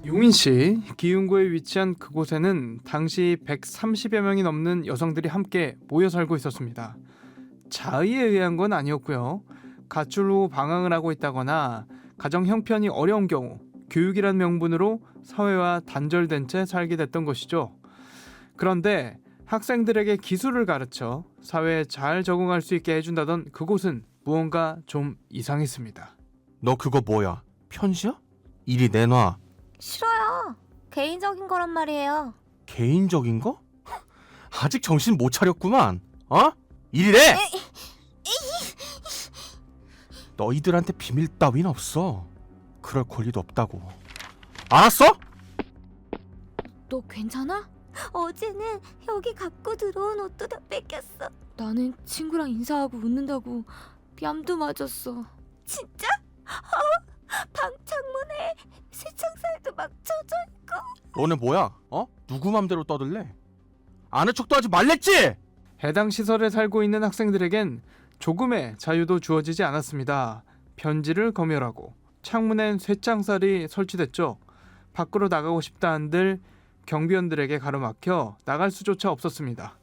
용인시 기흥구에 위치한 그곳에는 당시 130여 명이 넘는 여성들이 함께 모여 살고 있었습니다. 자의에 의한 건 아니었고요. 가출 후 방황을 하고 있다거나 가정 형편이 어려운 경우 교육이란 명분으로 사회와 단절된 채 살게 됐던 것이죠. 그런데 학생들에게 기술을 가르쳐 사회에 잘 적응할 수 있게 해준다던 그곳은 무언가 좀 이상했습니다. 너 그거 뭐야? 편지야? 이리 내놔. 싫어요. 개인적인 거란 말이에요. 개인적인 거? 아직 정신 못 차렸구만. 어? 이리 내! 너희들한테 비밀 따윈 없어. 그럴 권리도 없다고. 알았어? 너 괜찮아? 어제는 여기 갖고 들어온 옷도 다 뺏겼어. 나는 친구랑 인사하고 웃는다고 뺨도 맞았어. 진짜? 방 창문에 쇠창살도 막 쳐져 있고. 너네 뭐야? 누구 맘대로 떠들래? 아는 척도 하지 말랬지? 해당 시설에 살고 있는 학생들에겐 조금의 자유도 주어지지 않았습니다. 편지를 검열하고 창문엔 쇠창살이 설치됐죠. 밖으로 나가고 싶다 한들 경비원들에게 가로막혀 나갈 수조차 없었습니다.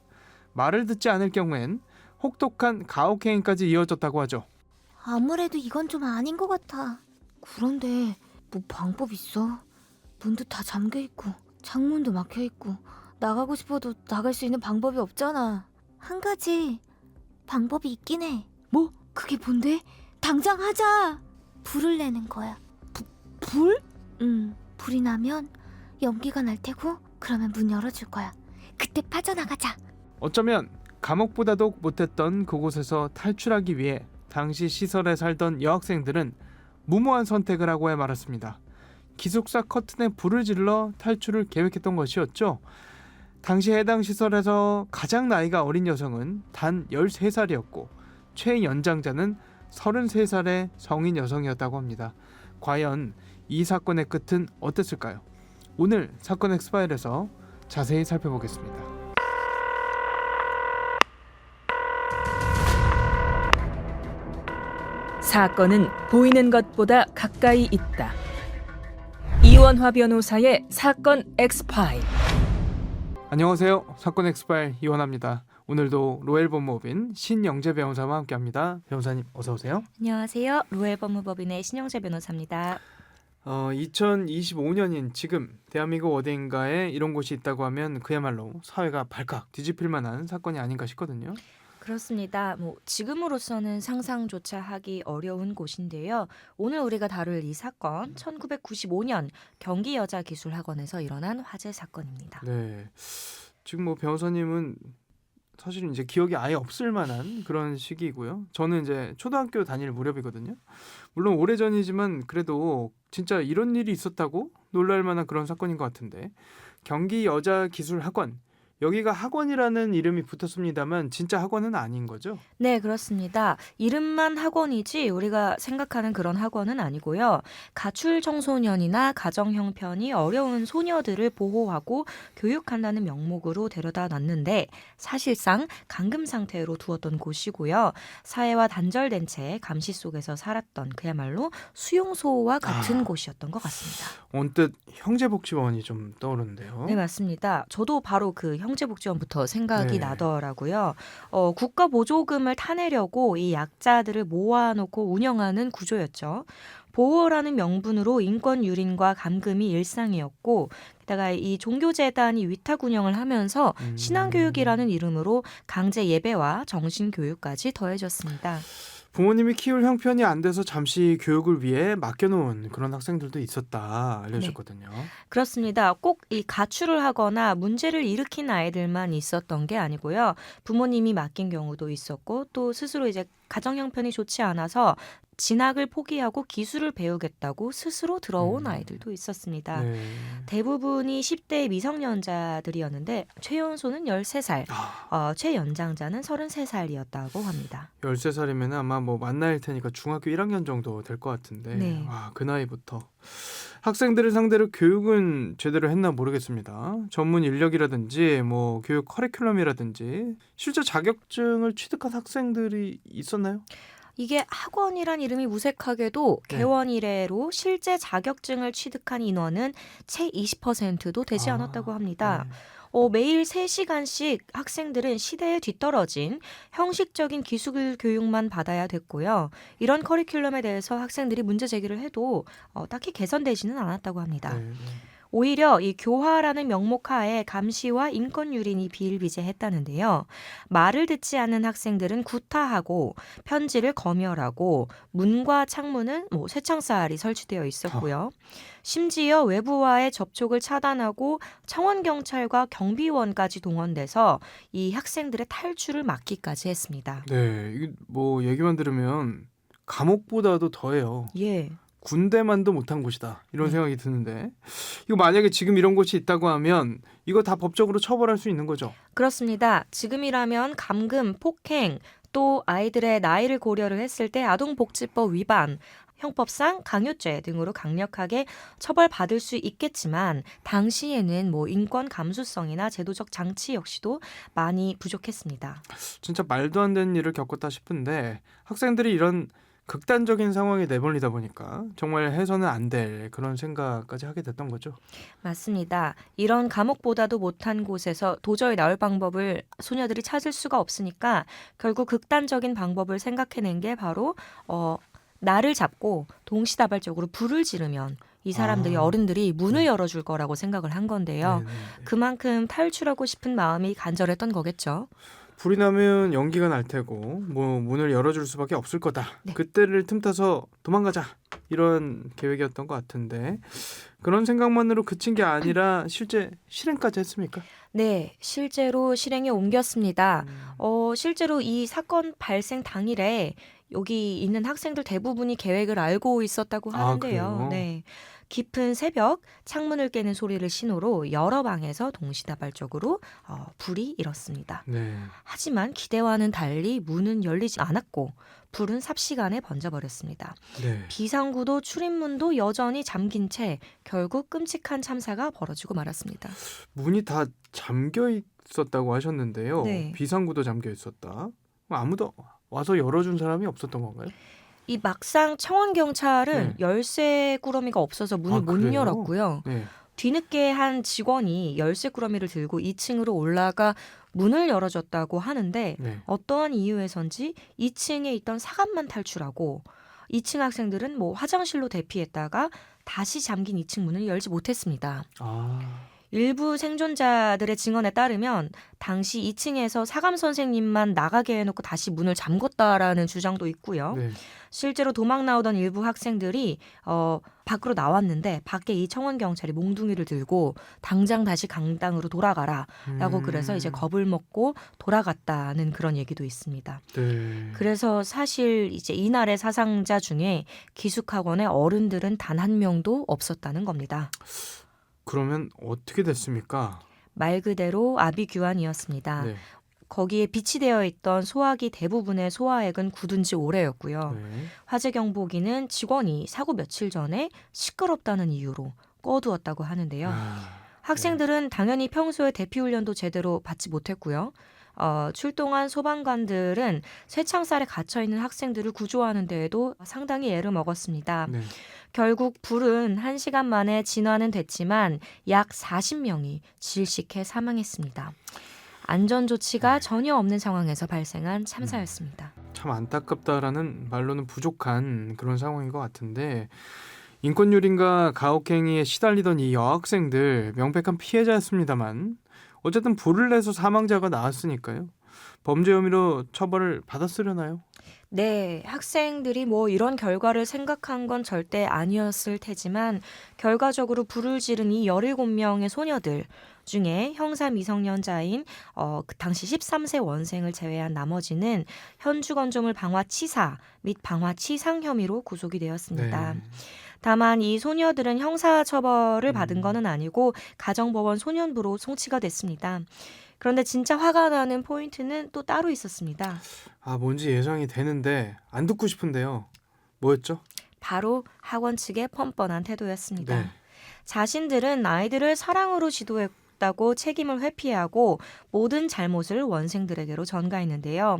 말을 듣지 않을 경우엔 혹독한 가혹행위까지 이어졌다고 하죠. 아무래도 이건 좀 아닌 것 같아. 그런데 뭐 방법 있어? 문도 다 잠겨 있고 창문도 막혀 있고 나가고 싶어도 나갈 수 있는 방법이 없잖아. 한 가지 방법이 있긴 해. 뭐? 그게 뭔데? 당장 하자. 불을 내는 거야. 불? 불이 나면 연기가 날 테고 그러면 문 열어줄 거야. 그때 빠져나가자. 어쩌면 감옥보다도 못했던 그곳에서 탈출하기 위해 당시 시설에 살던 여학생들은 무모한 선택을 하고 해 말았습니다. 기숙사 커튼에 불을 질러 탈출을 계획했던 것이었죠. 당시 해당 시설에서 가장 나이가 어린 여성은 단 13살이었고 최연장자는 33살의 성인 여성이었다고 합니다. 과연 이 사건의 끝은 어땠을까요? 오늘 사건 엑스파일에서 자세히 살펴보겠습니다. 사건은 보이는 것보다 가까이 있다. 이원화 변호사의 사건 엑스파일. 안녕하세요. 사건 엑스파일 이원화입니다. 오늘도 로엘 법무법인 신영재 변호사와 함께합니다. 변호사님 어서 오세요. 안녕하세요. 로엘 법무법인의 신영재 변호사입니다. 2025년인 지금 대한민국 어딘가에 이런 곳이 있다고 하면 그야말로 사회가 발칵 뒤집힐 만한 사건이 아닌가 싶거든요. 그렇습니다. 지금으로서는 상상조차 하기 어려운 곳인데요. 오늘 우리가 다룰 이 사건 1995년 경기 여자기술학원에서 일어난 화재 사건입니다. 네, 지금 변호사님은 사실은 이제 기억이 아예 없을 만한 그런 시기이고요. 저는 이제 초등학교 다닐 무렵이거든요. 물론 오래전이지만 그래도 진짜 이런 일이 있었다고 놀랄 만한 그런 사건인 것 같은데 경기 여자기술학원 여기가 학원이라는 이름이 붙었습니다만 진짜 학원은 아닌 거죠? 네, 그렇습니다. 이름만 학원이지 우리가 생각하는 그런 학원은 아니고요. 가출 청소년이나 가정 형편이 어려운 소녀들을 보호하고 교육한다는 명목으로 데려다 놨는데 사실상 감금 상태로 두었던 곳이고요. 사회와 단절된 채 감시 속에서 살았던 그야말로 수용소와 같은 곳이었던 것 같습니다. 언뜻 형제복지원이 좀 떠오르는데요. 네, 맞습니다. 저도 바로 그 형제복지원부터 생각이 네. 나더라고요. 국가 보조금을 타내려고 이 약자들을 모아놓고 운영하는 구조였죠. 보호라는 명분으로 인권 유린과 감금이 일상이었고 게다가 이 종교재단이 위탁 운영을 하면서 신앙교육이라는 이름으로 강제 예배와 정신교육까지 더해졌습니다. 부모님이 키울 형편이 안 돼서 잠시 교육을 위해 맡겨놓은 그런 학생들도 있었다 알려졌거든요. 그렇습니다. 꼭 이 가출을 하거나 문제를 일으킨 아이들만 있었던 게 아니고요. 부모님이 맡긴 경우도 있었고 또 스스로 이제 가정 형편이 좋지 않아서 진학을 포기하고 기술을 배우겠다고 스스로 들어온 아이들도 있었습니다. 네. 대부분이 10대 미성년자들이었는데 최연소는 13살, 최연장자는 33살이었다고 합니다. 13살이면 아마 만나일 테니까 중학교 1학년 정도 될 것 같은데 네. 와, 그 나이부터 학생들을 상대로 교육은 제대로 했나 모르겠습니다. 전문 인력이라든지 교육 커리큘럼이라든지 실제 자격증을 취득한 학생들이 있었나요? 이게 학원이란 이름이 무색하게도 네. 개원 이래로 실제 자격증을 취득한 인원은 채 20%도 되지 아, 않았다고 합니다. 네. 매일 3시간씩 학생들은 시대에 뒤떨어진 형식적인 기술 교육만 받아야 됐고요. 이런 커리큘럼에 대해서 학생들이 문제 제기를 해도 딱히 개선되지는 않았다고 합니다. 네, 네. 오히려 이 교화라는 명목 하에 감시와 인권 유린이 비일비재했다는데요. 말을 듣지 않는 학생들은 구타하고 편지를 검열하고 문과 창문은 쇠창살이 설치되어 있었고요. 심지어 외부와의 접촉을 차단하고 청원경찰과 경비원까지 동원돼서 이 학생들의 탈출을 막기까지 했습니다. 네, 이게 뭐 얘기만 들으면 감옥보다도 더해요. 예. 군대만도 못한 곳이다 이런 네. 생각이 드는데 이거 만약에 지금 이런 곳이 있다고 하면 이거 다 법적으로 처벌할 수 있는 거죠? 그렇습니다. 지금이라면 감금, 폭행, 또 아이들의 나이를 고려를 했을 때 아동복지법 위반, 형법상 강요죄 등으로 강력하게 처벌받을 수 있겠지만 당시에는 인권 감수성이나 제도적 장치 역시도 많이 부족했습니다. 진짜 말도 안 되는 일을 겪었다 싶은데 학생들이 이런 극단적인 상황에 내몰리다 보니까 정말 해서는 안 될 그런 생각까지 하게 됐던 거죠. 맞습니다. 이런 감옥보다도 못한 곳에서 도저히 나올 방법을 소녀들이 찾을 수가 없으니까 결국 극단적인 방법을 생각해낸 게 바로 나를 잡고 동시다발적으로 불을 지르면 이 사람들이 아. 어른들이 문을 네. 열어줄 거라고 생각을 한 건데요. 네, 네, 네. 그만큼 탈출하고 싶은 마음이 간절했던 거겠죠. 불이 나면 연기가 날 테고 뭐 문을 열어줄 수밖에 없을 거다. 네. 그때를 틈타서 도망가자 이런 계획이었던 것 같은데 그런 생각만으로 그친 게 아니라 실제 실행까지 했습니까? 네, 실제로 실행에 옮겼습니다. 음. 실제로 이 사건 발생 당일에 여기 있는 학생들 대부분이 계획을 알고 있었다고 아, 하는데요. 그래요? 네. 깊은 새벽 창문을 깨는 소리를 신호로 여러 방에서 동시다발적으로 불이 일었습니다. 네. 하지만 기대와는 달리 문은 열리지 않았고 불은 삽시간에 번져버렸습니다. 네. 비상구도 출입문도 여전히 잠긴 채 결국 끔찍한 참사가 벌어지고 말았습니다. 문이 다 잠겨 있었다고 하셨는데요. 네. 비상구도 잠겨 있었다. 아무도 와서 열어준 사람이 없었던 건가요? 이 막상 청원 경찰은 네. 열쇠 꾸러미가 없어서 문을 아, 못 그래요? 열었고요. 네. 뒤늦게 한 직원이 열쇠 꾸러미를 들고 2층으로 올라가 문을 열어줬다고 하는데 네. 어떠한 이유에선지 2층에 있던 사감만 탈출하고 2층 학생들은 화장실로 대피했다가 다시 잠긴 2층 문을 열지 못했습니다. 아. 일부 생존자들의 증언에 따르면 당시 2층에서 사감 선생님만 나가게 해놓고 다시 문을 잠궜다라는 주장도 있고요. 네. 실제로 도망 나오던 일부 학생들이 밖으로 나왔는데 밖에 이 청원 경찰이 몽둥이를 들고 당장 다시 강당으로 돌아가라라고 그래서 이제 겁을 먹고 돌아갔다는 그런 얘기도 있습니다. 네. 그래서 사실 이제 이날의 사상자 중에 기숙학원의 어른들은 단 한 명도 없었다는 겁니다. 그러면 어떻게 됐습니까? 말 그대로 아비규환이었습니다. 네. 거기에 비치되어 있던 소화기 대부분의 소화액은 굳은 지 오래였고요. 네. 화재 경보기는 직원이 사고 며칠 전에 시끄럽다는 이유로 꺼두었다고 하는데요. 아, 학생들은 당연히 평소에 대피 훈련도 제대로 받지 못했고요. 출동한 소방관들은 쇠창살에 갇혀 있는 학생들을 구조하는 데에도 상당히 애를 먹었습니다. 네. 결국 불은 1시간 만에 진화는 됐지만 약 40명이 질식해 사망했습니다. 안전 조치가 전혀 없는 상황에서 발생한 참사였습니다. 참 안타깝다라는 말로는 부족한 그런 상황인 것 같은데 인권유린과 가혹행위에 시달리던 이 여학생들 명백한 피해자였습니다만 어쨌든 불을 내서 사망자가 나왔으니까요. 범죄 혐의로 처벌을 받았으려나요? 네, 학생들이 이런 결과를 생각한 건 절대 아니었을 테지만 결과적으로 불을 지른 이 17명의 소녀들 중에 형사 미성년자인 그 당시 13세 원생을 제외한 나머지는 현주건조물 방화치사 및 방화치상 혐의로 구속이 되었습니다. 네. 다만 이 소녀들은 형사처벌을 받은 것은 아니고 가정법원 소년부로 송치가 됐습니다. 그런데 진짜 화가 나는 포인트는 또 따로 있었습니다. 아, 뭔지 예상이 되는데 안 듣고 싶은데요. 뭐였죠? 바로 학원 측의 뻔뻔한 태도였습니다. 네. 자신들은 아이들을 사랑으로 지도했다고 책임을 회피하고 모든 잘못을 원생들에게로 전가했는데요.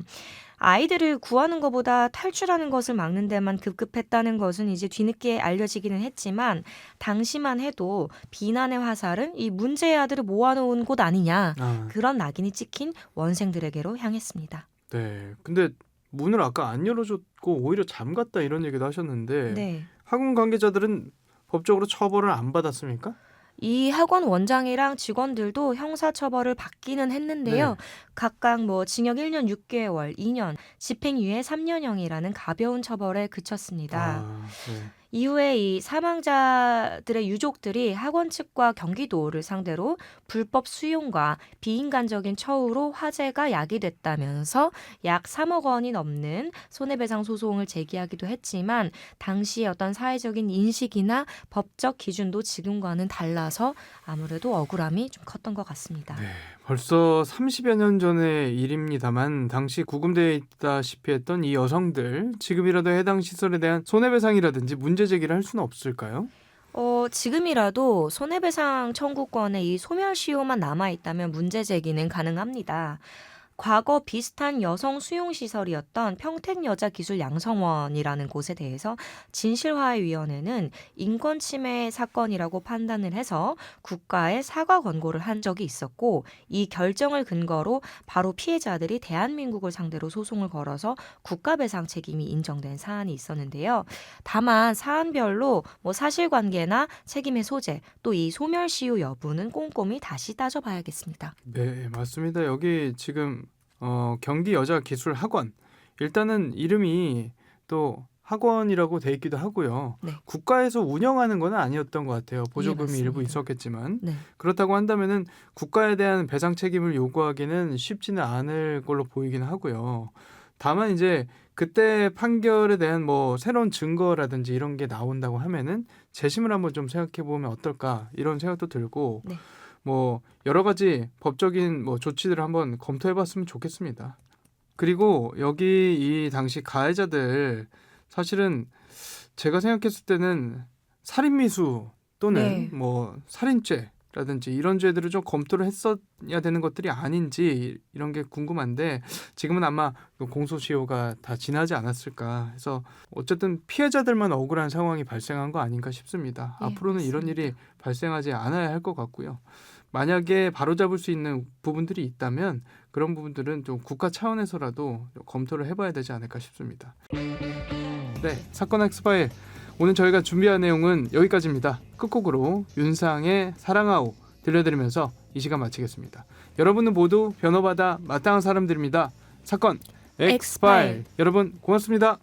아이들을 구하는 것보다 탈출하는 것을 막는 데만 급급했다는 것은 이제 뒤늦게 알려지기는 했지만 당시만 해도 비난의 화살은 이 문제의 아들을 모아놓은 곳 아니냐 그런 낙인이 찍힌 원생들에게로 향했습니다. 네. 근데 문을 아까 안 열어줬고 오히려 잠갔다 이런 얘기도 하셨는데 네. 학원 관계자들은 법적으로 처벌을 안 받았습니까? 이 학원 원장이랑 직원들도 형사처벌을 받기는 했는데요. 네. 각각 뭐 징역 1년 6개월, 2년, 집행유예 3년형이라는 가벼운 처벌에 그쳤습니다. 네. 이후에 이 사망자들의 유족들이 학원 측과 경기도를 상대로 불법 수용과 비인간적인 처우로 화재가 야기됐다면서 약 3억 원이 넘는 손해배상 소송을 제기하기도 했지만 당시의 어떤 사회적인 인식이나 법적 기준도 지금과는 달라서 아무래도 억울함이 좀 컸던 것 같습니다. 네. 벌써 30여 년 전의 일입니다만 당시 구금되어 있다시피 했던 이 여성들 지금이라도 해당 시설에 대한 손해배상이라든지 문제 제기를 할 수는 없을까요? 지금이라도 손해배상 청구권에 이 소멸시효만 남아있다면 문제 제기는 가능합니다. 과거 비슷한 여성 수용시설이었던 평택여자기술양성원이라는 곳에 대해서 진실화해위원회는 인권침해 사건이라고 판단을 해서 국가에 사과 권고를 한 적이 있었고 이 결정을 근거로 바로 피해자들이 대한민국을 상대로 소송을 걸어서 국가배상 책임이 인정된 사안이 있었는데요. 다만 사안별로 뭐 사실관계나 책임의 소재 또 이 소멸시효 여부는 꼼꼼히 다시 따져봐야겠습니다. 네, 맞습니다. 여기 지금 경기 여자기술학원 일단은 이름이 또 학원이라고 돼 있기도 하고요. 네. 국가에서 운영하는 건 아니었던 것 같아요. 보조금이 맞습니다. 일부 있었겠지만 네. 그렇다고 한다면은 국가에 대한 배상 책임을 요구하기는 쉽지는 않을 걸로 보이기는 하고요. 다만 이제 그때 판결에 대한 뭐 새로운 증거라든지 이런 게 나온다고 하면은 재심을 한번 좀 생각해 보면 어떨까 이런 생각도 들고 네. 뭐 여러 가지 법적인 뭐 조치들을 한번 검토해 봤으면 좋겠습니다. 그리고 여기 이 당시 가해자들 사실은 제가 생각했을 때는 살인미수 또는 네. 뭐 살인죄라든지 이런 죄들을 좀 검토를 했어야 되는 것들이 아닌지 이런 게 궁금한데 지금은 아마 공소시효가 다 지나지 않았을까 해서 어쨌든 피해자들만 억울한 상황이 발생한 거 아닌가 싶습니다. 네, 앞으로는 이런 맞습니다. 일이 발생하지 않아야 할 것 같고요. 만약에 바로잡을 수 있는 부분들이 있다면 그런 부분들은 좀 국가 차원에서라도 검토를 해봐야 되지 않을까 싶습니다. 네, 사건 엑스파일 오늘 저희가 준비한 내용은 여기까지입니다. 끝곡으로 윤상의 사랑하오 들려드리면서 이 시간 마치겠습니다. 여러분은 모두 변호받아 마땅한 사람들입니다. 사건 엑스파일 여러분 고맙습니다.